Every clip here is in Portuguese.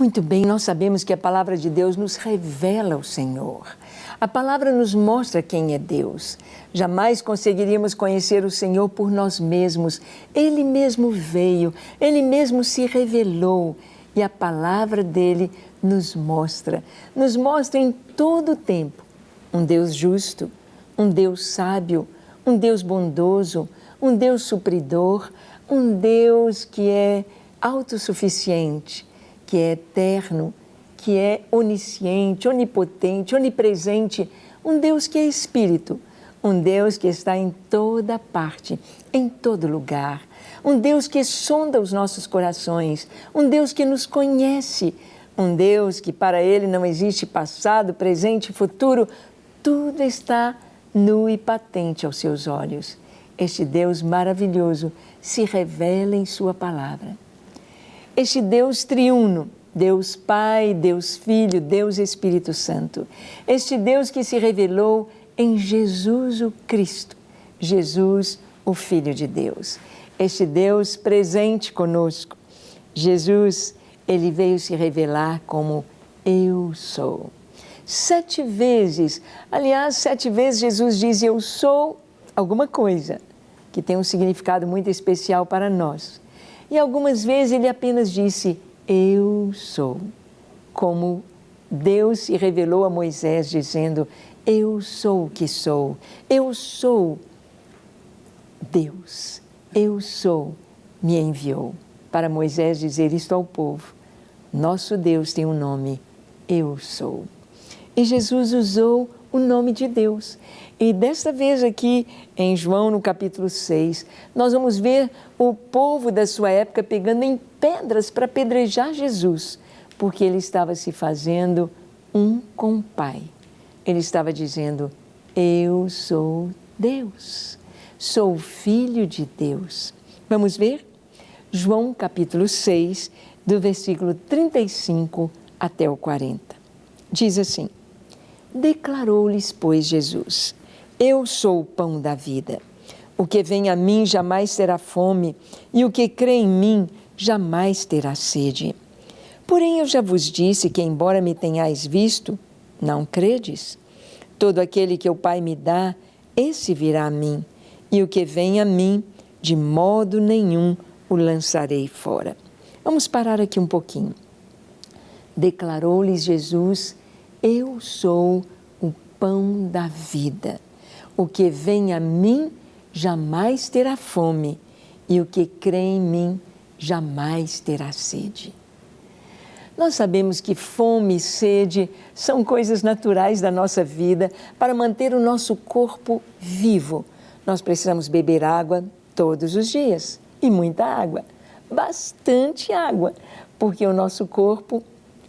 Muito bem, nós sabemos que a palavra de Deus nos revela o Senhor. A palavra nos mostra quem é Deus. Jamais conseguiríamos conhecer o Senhor por nós mesmos. Ele mesmo veio, Ele mesmo se revelou e a palavra dele nos mostra em todo o tempo um Deus justo, um Deus sábio, um Deus bondoso, um Deus supridor, um Deus que é autossuficiente, que é eterno, que é onisciente, onipotente, onipresente, um Deus que é Espírito, um Deus que está em toda parte, em todo lugar, um Deus que sonda os nossos corações, um Deus que nos conhece, um Deus que para Ele não existe passado, presente e futuro, tudo está nu e patente aos seus olhos. Este Deus maravilhoso se revela em Sua palavra. Este Deus triuno, Deus Pai, Deus Filho, Deus Espírito Santo. Este Deus que se revelou em Jesus o Cristo, Jesus o Filho de Deus. Este Deus presente conosco. Jesus, Ele veio se revelar como Eu sou. 7 vezes, aliás, 7 vezes Jesus diz Eu sou alguma coisa, que tem um significado muito especial para nós. E algumas vezes Ele apenas disse Eu sou, como Deus se revelou a Moisés dizendo Eu sou o que sou, eu sou Deus, eu sou, me enviou. Para Moisés dizer isto ao povo, nosso Deus tem um nome, Eu sou. E Jesus usou o nome de Deus. E desta vez aqui em João, no capítulo 6, nós vamos ver o povo da sua época pegando em pedras para apedrejar Jesus, porque ele estava se fazendo um com o Pai. Ele estava dizendo, eu sou Deus, sou filho de Deus. Vamos ver? João capítulo 6, do versículo 35 até o 40. Diz assim, declarou-lhes, pois, Jesus, eu sou o pão da vida. O que vem a mim jamais terá fome, e o que crê em mim jamais terá sede. Porém, eu já vos disse que, embora me tenhais visto, não credes. Todo aquele que o Pai me dá, esse virá a mim, e o que vem a mim, de modo nenhum o lançarei fora. Vamos parar aqui um pouquinho. Declarou-lhes Jesus, eu sou o pão da vida. O que vem a mim jamais terá fome, e o que crê em mim jamais terá sede. Nós sabemos que fome e sede são coisas naturais da nossa vida para manter o nosso corpo vivo. Nós precisamos beber água todos os dias, e muita água, bastante água, porque o nosso corpo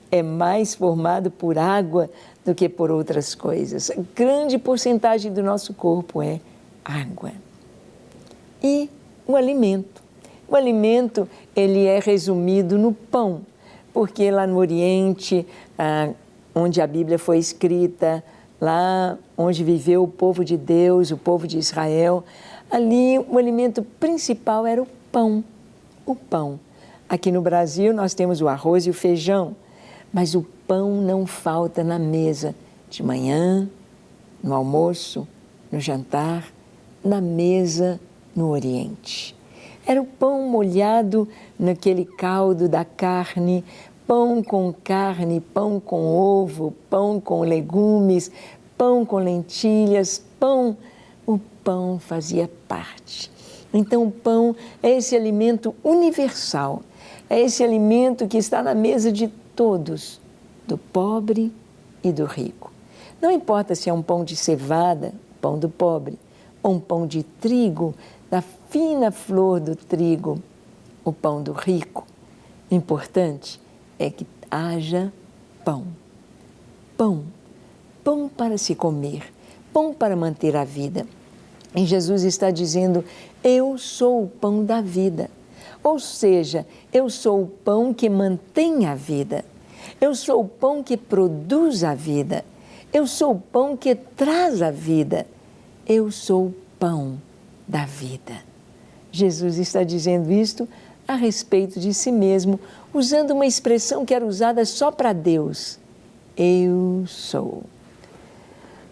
é mais formado por água do que por outras coisas. A grande porcentagem do nosso corpo é água. E o alimento. O alimento, ele é resumido no pão, porque lá no Oriente, onde a Bíblia foi escrita, lá onde viveu o povo de Deus, o povo de Israel, ali o alimento principal era o pão. O pão. Aqui no Brasil nós temos o arroz e o feijão, mas o pão não falta na mesa, de manhã, no almoço, no jantar, na mesa no Oriente. Era o pão molhado naquele caldo da carne, pão com carne, pão com ovo, pão com legumes, pão com lentilhas, pão. O pão fazia parte. Então o pão é esse alimento universal, é esse alimento que está na mesa de todos, do pobre e do rico. Não importa se é um pão de cevada, pão do pobre, ou um pão de trigo, da fina flor do trigo, o pão do rico. O importante é que haja pão. Pão. Pão para se comer, pão para manter a vida. E Jesus está dizendo, eu sou o pão da vida. Ou seja, eu sou o pão que mantém a vida. Eu sou o pão que produz a vida. Eu sou o pão que traz a vida. Eu sou o pão da vida. Jesus está dizendo isto a respeito de si mesmo, usando uma expressão que era usada só para Deus: eu sou.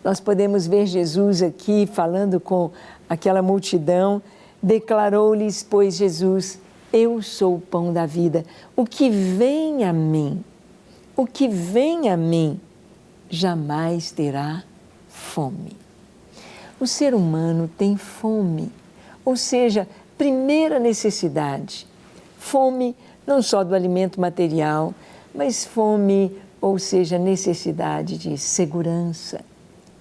Nós podemos ver Jesus aqui falando com aquela multidão, declarou-lhes, pois, Jesus: eu sou o pão da vida. O que vem a mim, jamais terá fome. O ser humano tem fome, ou seja, primeira necessidade. Fome não só do alimento material, mas fome, ou seja, necessidade de segurança,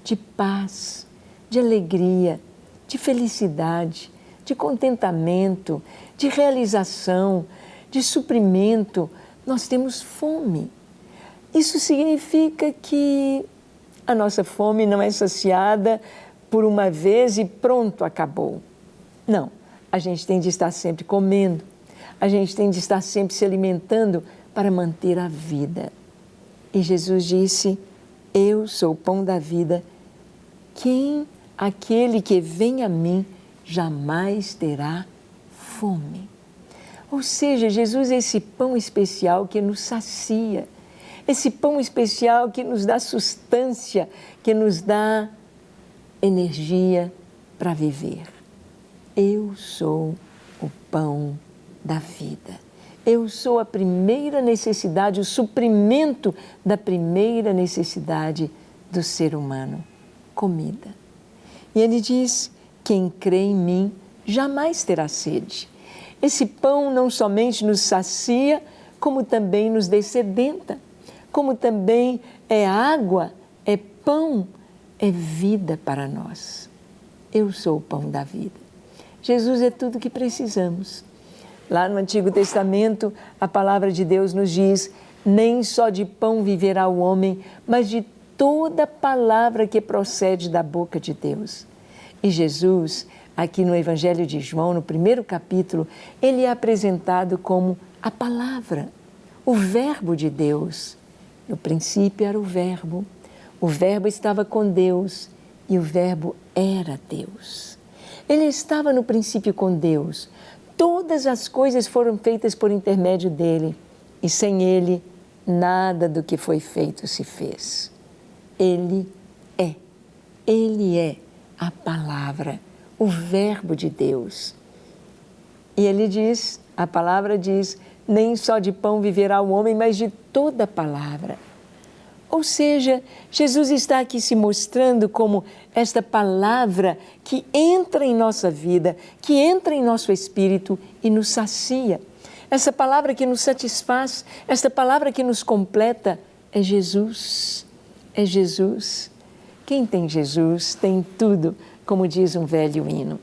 de paz, de alegria, de felicidade, de contentamento, de realização, de suprimento. Nós temos fome. Isso significa que a nossa fome não é saciada por uma vez e pronto, acabou. Não, a gente tem de estar sempre comendo, a gente tem de estar sempre se alimentando para manter a vida. E Jesus disse: eu sou o pão da vida. Aquele que vem a mim jamais terá fome. Ou seja, Jesus é esse pão especial que nos sacia, esse pão especial que nos dá sustância, que nos dá energia para viver. Eu sou o pão da vida. Eu sou a primeira necessidade, o suprimento da primeira necessidade do ser humano: comida. E ele diz: quem crê em mim jamais terá sede. Esse pão não somente nos sacia, como também nos dessedenta, como também é água, é pão, é vida para nós. Eu sou o pão da vida. Jesus é tudo o que precisamos. Lá no Antigo Testamento, a palavra de Deus nos diz: nem só de pão viverá o homem, mas de toda palavra que procede da boca de Deus. E Jesus, aqui no Evangelho de João, no primeiro capítulo, ele é apresentado como a palavra, o Verbo de Deus. No princípio era o Verbo estava com Deus e o Verbo era Deus. Ele estava no princípio com Deus. Todas as coisas foram feitas por intermédio dele e sem ele, nada do que foi feito se fez. Ele é a palavra, o Verbo de Deus. E ele diz, a palavra diz: nem só de pão viverá o homem, mas de toda palavra. Ou seja, Jesus está aqui se mostrando como esta palavra que entra em nossa vida, que entra em nosso espírito e nos sacia. Essa palavra que nos satisfaz, esta palavra que nos completa é Jesus. É Jesus. Quem tem Jesus tem tudo, como diz um velho hino.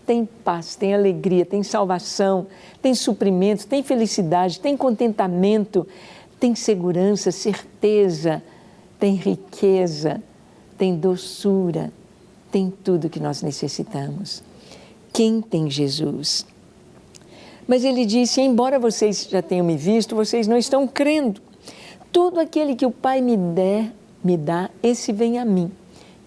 Tem paz, tem alegria, tem salvação, tem suprimento, tem felicidade, tem contentamento, tem segurança, certeza, tem riqueza, tem doçura, tem tudo que nós necessitamos. Quem tem Jesus? Mas ele disse: embora vocês já tenham me visto, vocês não estão crendo. Todo aquele que o Pai me dá, esse vem a mim.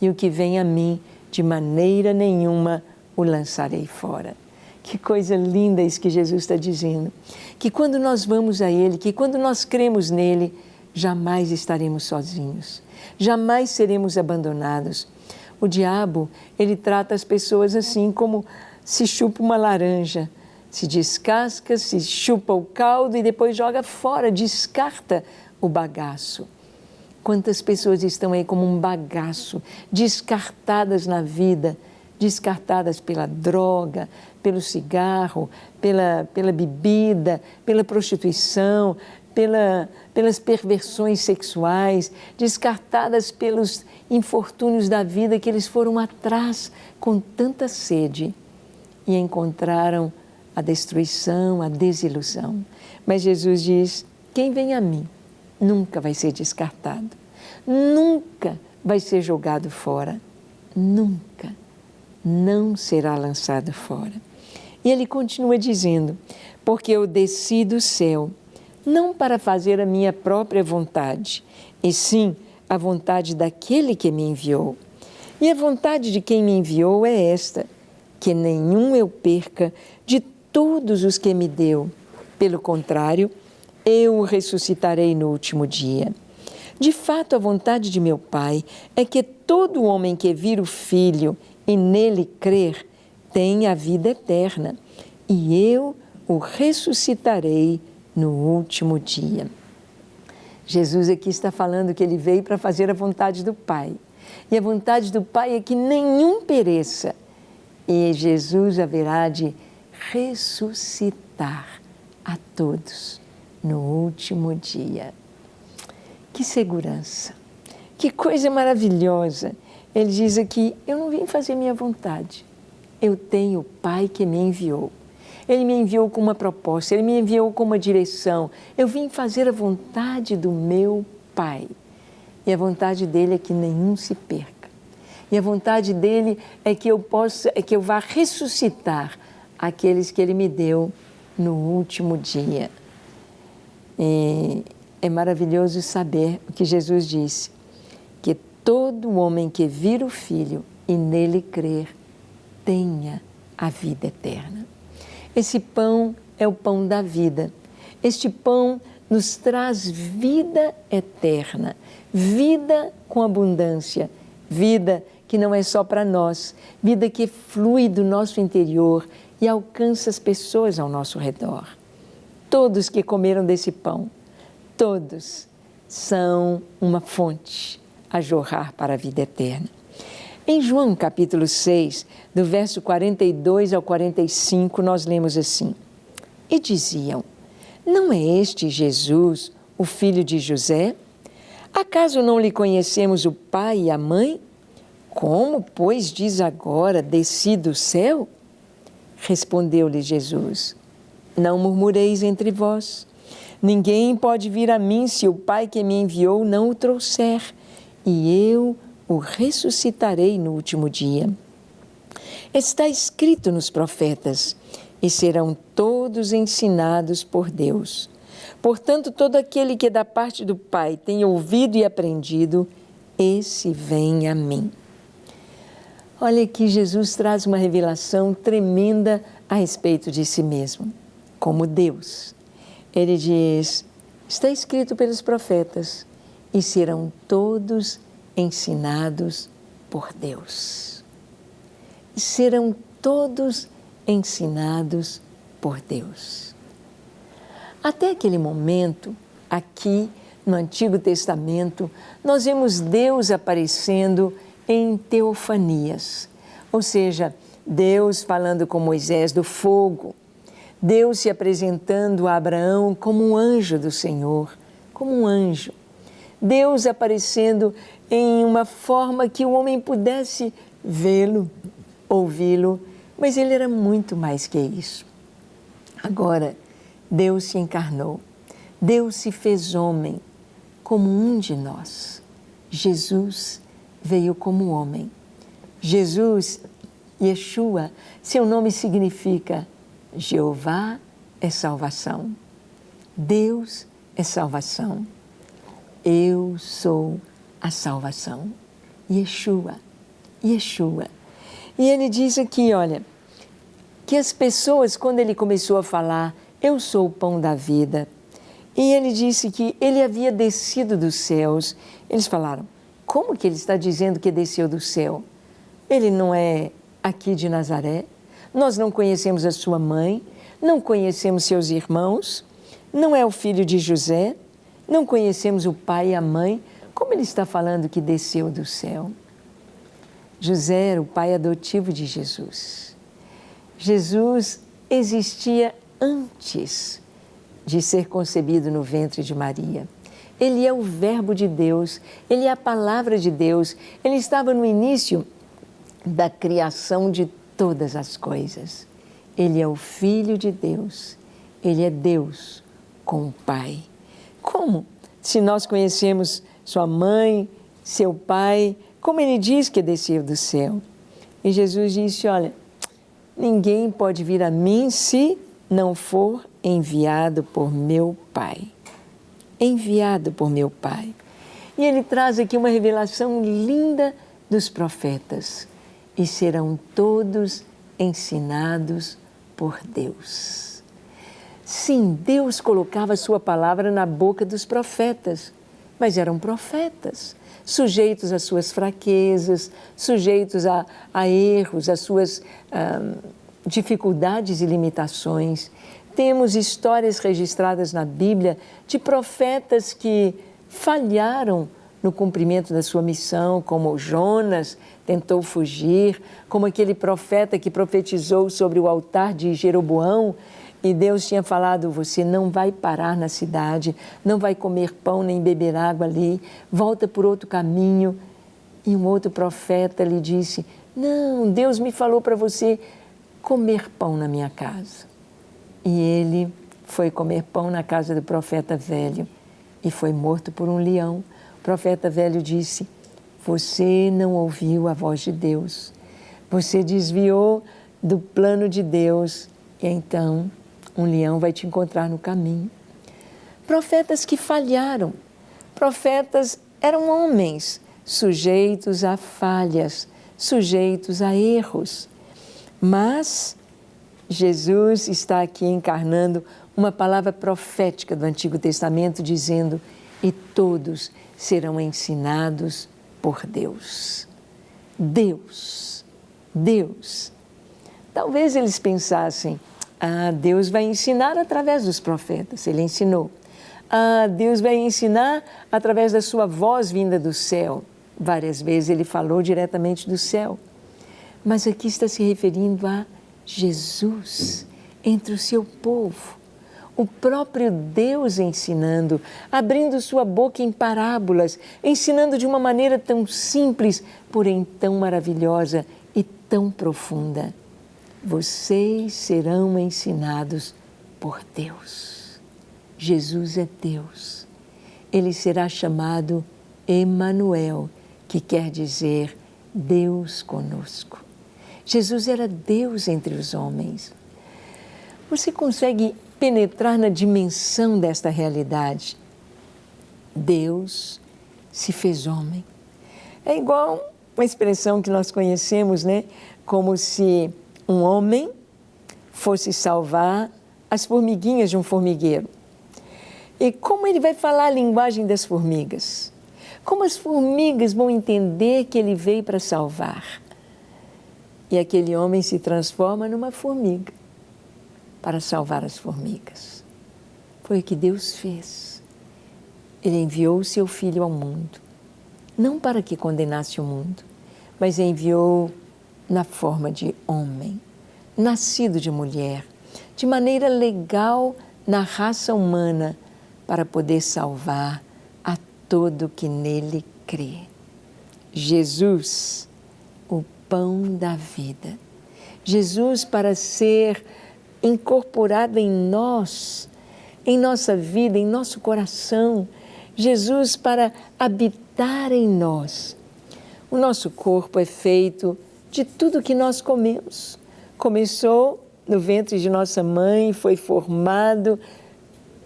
E o que vem a mim, de maneira nenhuma o lançarei fora. Que coisa linda isso que Jesus está dizendo. Que quando nós vamos a Ele, que quando nós cremos nele, jamais estaremos sozinhos. Jamais seremos abandonados. O diabo, ele trata as pessoas assim como se chupa uma laranja. Se descasca, se chupa o caldo e depois joga fora, descarta o bagaço. Quantas pessoas estão aí como um bagaço, descartadas na vida, descartadas pela droga, pelo cigarro, pela bebida, pela prostituição, pelas perversões sexuais, descartadas pelos infortúnios da vida que eles foram atrás com tanta sede e encontraram a destruição, a desilusão. Mas Jesus diz: quem vem a mim nunca vai ser descartado, nunca vai ser jogado fora, nunca, não será lançado fora. E ele continua dizendo: porque eu desci do céu, não para fazer a minha própria vontade, e sim a vontade daquele que me enviou. E a vontade de quem me enviou é esta: que nenhum eu perca de todos os que me deu, Pelo contrário, eu o ressuscitarei no último dia. De fato, a vontade de meu Pai é que todo homem que vir o Filho e nele crer tenha a vida eterna, e eu o ressuscitarei no último dia. Jesus aqui está falando que ele veio para fazer a vontade do Pai. E a vontade do Pai é que nenhum pereça. E Jesus haverá de ressuscitar a todos no último dia. Que segurança! Que coisa maravilhosa! Ele diz aqui, eu não vim fazer minha vontade. Eu tenho o Pai que me enviou. Ele me enviou com uma proposta, Ele me enviou com uma direção. Eu vim fazer a vontade do meu Pai. E a vontade dele é que nenhum se perca. E a vontade dele é que eu vá ressuscitar aqueles que Ele me deu no último dia. E é maravilhoso saber o que Jesus disse, que todo homem que vir o Filho e nele crer, tenha a vida eterna. Esse pão é o pão da vida. Este pão nos traz vida eterna, vida com abundância, vida que não é só para nós, vida que flui do nosso interior e alcança as pessoas ao nosso redor. Todos que comeram desse pão, todos são uma fonte a jorrar para a vida eterna. Em João capítulo 6, do verso 42 ao 45, nós lemos assim: E diziam, não é este Jesus, o filho de José? Acaso não lhe conhecemos o pai e a mãe? Como, pois, diz agora, desci do céu? Respondeu-lhe Jesus, não murmureis entre vós. Ninguém pode vir a mim se o Pai que me enviou não o trouxer, e eu o ressuscitarei no último dia. Está escrito nos profetas, e serão todos ensinados por Deus. Portanto, todo aquele que da parte do Pai tem ouvido e aprendido, esse vem a mim. Olha que Jesus traz uma revelação tremenda a respeito de si mesmo, como Deus. Ele diz, está escrito pelos profetas, e serão todos ensinados por Deus. Serão todos ensinados por Deus. Até aquele momento, aqui no Antigo Testamento, nós vemos Deus aparecendo em teofanias, ou seja, Deus falando com Moisés do fogo, Deus se apresentando a Abraão como um anjo do Senhor, como um anjo. Deus aparecendo em uma forma que o homem pudesse vê-lo, ouvi-lo, mas ele era muito mais que isso. Agora, Deus se encarnou, Deus se fez homem como um de nós. Jesus veio como homem. Jesus, Yeshua, seu nome significa Jeová é salvação. Deus é salvação. Eu sou a salvação. Yeshua, Yeshua. E ele diz aqui, olha, que as pessoas, quando ele começou a falar, eu sou o pão da vida, e ele disse que ele havia descido dos céus, eles falaram, como que ele está dizendo que desceu do céu? Ele não é aqui de Nazaré, nós não conhecemos a sua mãe, não conhecemos seus irmãos, não é o filho de José, não conhecemos o pai e a mãe, como ele está falando que desceu do céu? José era o pai adotivo de Jesus. Jesus existia antes de ser concebido no ventre de Maria. Ele é o Verbo de Deus, Ele é a Palavra de Deus, Ele estava no início da criação de todas as coisas. Ele é o Filho de Deus, Ele é Deus com o Pai. Como? Se nós conhecemos sua mãe, seu pai, como Ele diz que desceu do céu? E Jesus disse, olha, ninguém pode vir a mim se não for enviado por meu Pai. Enviado por meu Pai. E ele traz aqui uma revelação linda dos profetas. E serão todos ensinados por Deus. Sim, Deus colocava a sua palavra na boca dos profetas, mas eram profetas, sujeitos às suas fraquezas, sujeitos a erros, às suas dificuldades e limitações. Temos histórias registradas na Bíblia de profetas que falharam no cumprimento da sua missão, como Jonas tentou fugir, como aquele profeta que profetizou sobre o altar de Jeroboão, e Deus tinha falado: você não vai parar na cidade, não vai comer pão nem beber água ali, volta por outro caminho. E um outro profeta lhe disse: não, Deus me falou para você comer pão na minha casa. E ele foi comer pão na casa do profeta velho e foi morto por um leão. O profeta velho disse: você não ouviu a voz de Deus, você desviou do plano de Deus, e então um leão vai te encontrar no caminho. Profetas que falharam, profetas eram homens sujeitos a falhas, sujeitos a erros. Mas Jesus está aqui encarnando uma palavra profética do Antigo Testamento, dizendo: e todos serão ensinados por Deus. Deus, Deus. Talvez eles pensassem: Deus vai ensinar através dos profetas. Ele ensinou. Deus vai ensinar através da sua voz vinda do céu. Várias vezes ele falou diretamente do céu. Mas aqui está se referindo a Jesus entre o seu povo. O próprio Deus ensinando, abrindo sua boca em parábolas, ensinando de uma maneira tão simples, porém tão maravilhosa e tão profunda. Vocês serão ensinados por Deus. Jesus é Deus. Ele será chamado Emanuel, que quer dizer Deus conosco. Jesus era Deus entre os homens. Você consegue penetrar na dimensão desta realidade? Deus se fez homem. É igual uma expressão que nós conhecemos, né? Como se um homem fosse salvar as formiguinhas de um formigueiro. E como ele vai falar a linguagem das formigas? Como as formigas vão entender que ele veio para salvar? E aquele homem se transforma numa formiga para salvar as formigas. Foi o que Deus fez. Ele enviou o seu Filho ao mundo, não para que condenasse o mundo, mas enviou na forma de homem, nascido de mulher, de maneira legal na raça humana, para poder salvar a todo que nele crê. Jesus, o pão da vida. Jesus, para ser incorporado em nós, em nossa vida, em nosso coração. Jesus, para habitar em nós. O nosso corpo é feito de tudo que nós comemos. Começou no ventre de nossa mãe, foi formado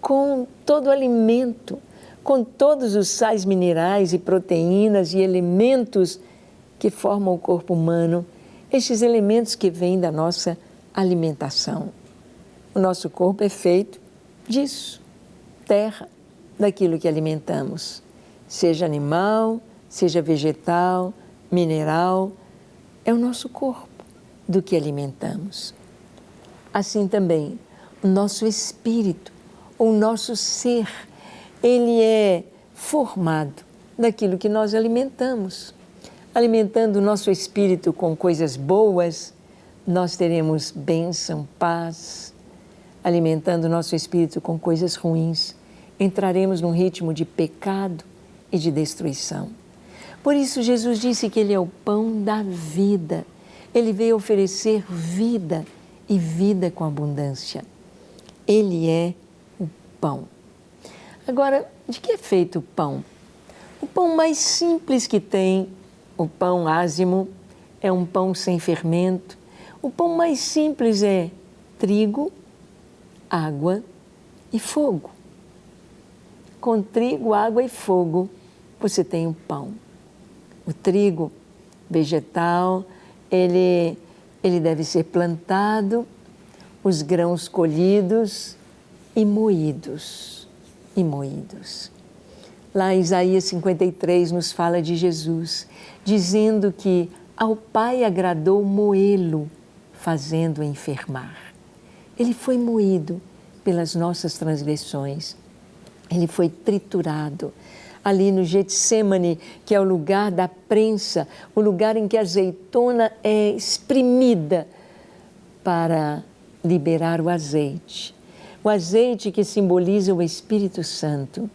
com todo o alimento, com todos os sais minerais e proteínas e elementos que formam o corpo humano, estes elementos que vêm da nossa alimentação. O nosso corpo é feito disso, terra, daquilo que alimentamos, seja animal, seja vegetal, mineral, é o nosso corpo do que alimentamos. Assim também, o nosso espírito, o nosso ser, ele é formado daquilo que nós alimentamos. Alimentando o nosso espírito com coisas boas, nós teremos bênção, paz. Alimentando o nosso espírito com coisas ruins, entraremos num ritmo de pecado e de destruição. Por isso, Jesus disse que Ele é o pão da vida. Ele veio oferecer vida e vida com abundância. Ele é o pão. Agora, de que é feito o pão? O pão mais simples que tem, o pão ázimo, é um pão sem fermento. O pão mais simples é trigo, água e fogo. Com trigo, água e fogo, você tem o pão. O trigo vegetal, ele deve ser plantado, os grãos colhidos e moídos, e moídos. Lá Isaías 53 nos fala de Jesus, dizendo que ao Pai agradou moê-lo, fazendo-o enfermar. Ele foi moído pelas nossas transgressões, ele foi triturado. Ali no Getsêmani, que é o lugar da prensa, o lugar em que a azeitona é espremida para liberar o azeite. O azeite que simboliza o Espírito Santo.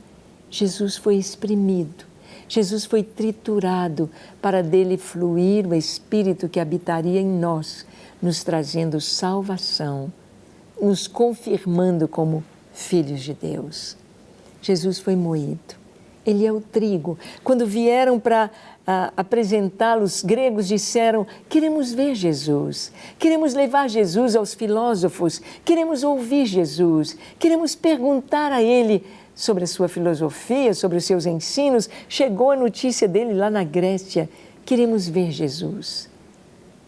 Jesus foi espremido, Jesus foi triturado para dele fluir o Espírito que habitaria em nós, nos trazendo salvação, nos confirmando como filhos de Deus. Jesus foi moído. Ele é o trigo. Quando vieram para apresentá-lo, os gregos disseram: queremos ver Jesus, queremos levar Jesus aos filósofos, queremos ouvir Jesus, queremos perguntar a Ele sobre a sua filosofia, sobre os seus ensinos. Chegou a notícia dele lá na Grécia, queremos ver Jesus.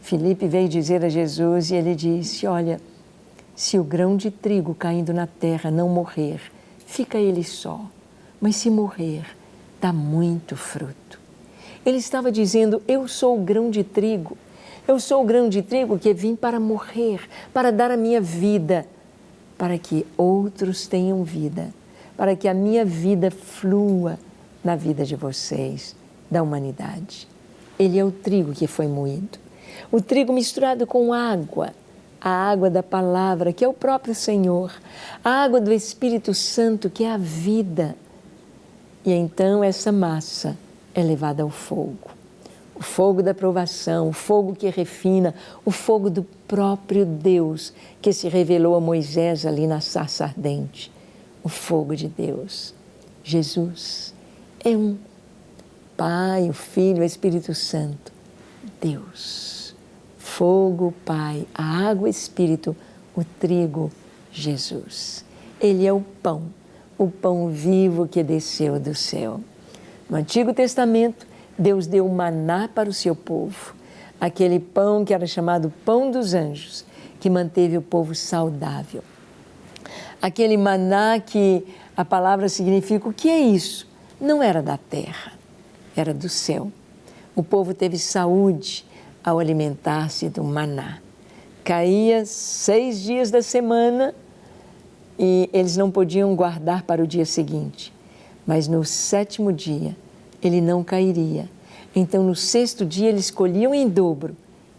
Filipe veio dizer a Jesus e ele disse: olha, se o grão de trigo caindo na terra não morrer, fica ele só. Mas se morrer, dá muito fruto. Ele estava dizendo: eu sou o grão de trigo. Eu sou o grão de trigo que vim para morrer, para dar a minha vida, para que outros tenham vida, para que a minha vida flua na vida de vocês, da humanidade. Ele é o trigo que foi moído. O trigo misturado com água, a água da palavra, que é o próprio Senhor, a água do Espírito Santo, que é a vida. E então essa massa é levada ao fogo. O fogo da provação, o fogo que refina, o fogo do próprio Deus que se revelou a Moisés ali na sarça ardente. O fogo de Deus. Jesus é um Pai, o Filho, o Espírito Santo. Deus. Fogo, Pai, a água, Espírito, o trigo, Jesus. Ele é o pão vivo que desceu do céu. No Antigo Testamento, Deus deu maná para o seu povo, aquele pão que era chamado pão dos anjos, que manteve o povo saudável. Aquele maná que a palavra significa, o que é isso? Não era da terra, era do céu. O povo teve saúde ao alimentar-se do maná. Caía 6 dias da semana e eles não podiam guardar para o dia seguinte. Mas no 7º dia, ele não cairia. Então, no 6º dia, eles colhiam em dobro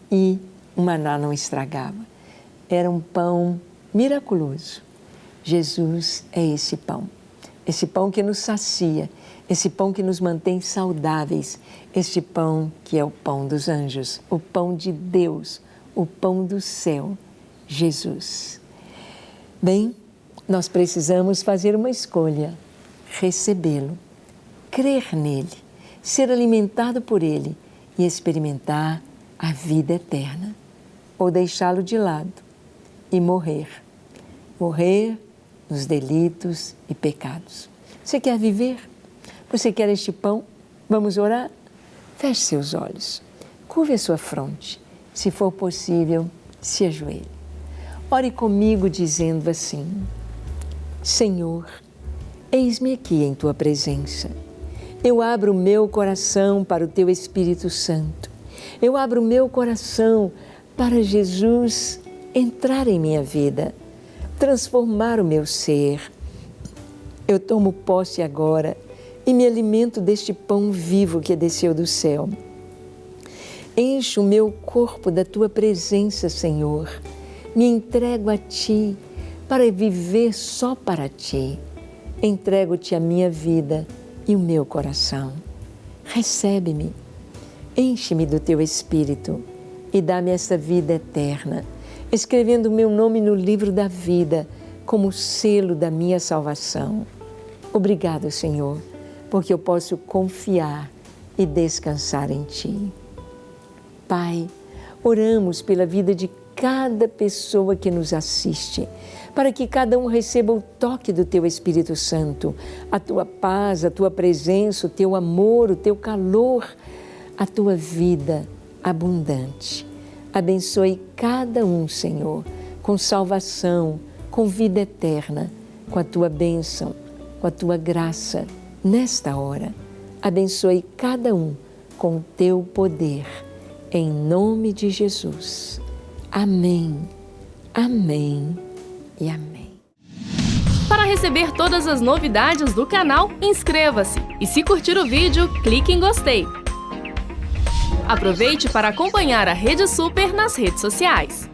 e o maná não estragava. Era um pão miraculoso. Jesus é esse pão que nos sacia, esse pão que nos mantém saudáveis, este pão que é o pão dos anjos, o pão de Deus, o pão do céu, Jesus. Bem, nós precisamos fazer uma escolha, recebê-lo, crer nele, ser alimentado por ele e experimentar a vida eterna, ou deixá-lo de lado e morrer nos delitos e pecados. Você quer viver? Você quer este pão? Vamos orar? Feche seus olhos, curve a sua fronte, se for possível, se ajoelhe. Ore comigo dizendo assim: Senhor, eis-me aqui em Tua presença. Eu abro o meu coração para o Teu Espírito Santo. Eu abro o meu coração para Jesus entrar em minha vida, transformar o meu ser. Eu tomo posse agora e me alimento deste pão vivo que desceu do céu. Enche o meu corpo da Tua presença, Senhor. Me entrego a Ti para viver só para Ti. Entrego-Te a minha vida e o meu coração. Recebe-me, enche-me do Teu Espírito e dá-me essa vida eterna, escrevendo o meu nome no livro da vida como selo da minha salvação. Obrigado, Senhor, porque eu posso confiar e descansar em Ti. Pai, oramos pela vida de cada pessoa que nos assiste, para que cada um receba o toque do Teu Espírito Santo, a Tua paz, a Tua presença, o Teu amor, o Teu calor, a Tua vida abundante. Abençoe cada um, Senhor, com salvação, com vida eterna, com a tua bênção, com a tua graça nesta hora. Abençoe cada um com o teu poder, em nome de Jesus. Amém, amém e amém. Para receber todas as novidades do canal, inscreva-se e, se curtir o vídeo, clique em gostei. Aproveite para acompanhar a Rede Super nas redes sociais.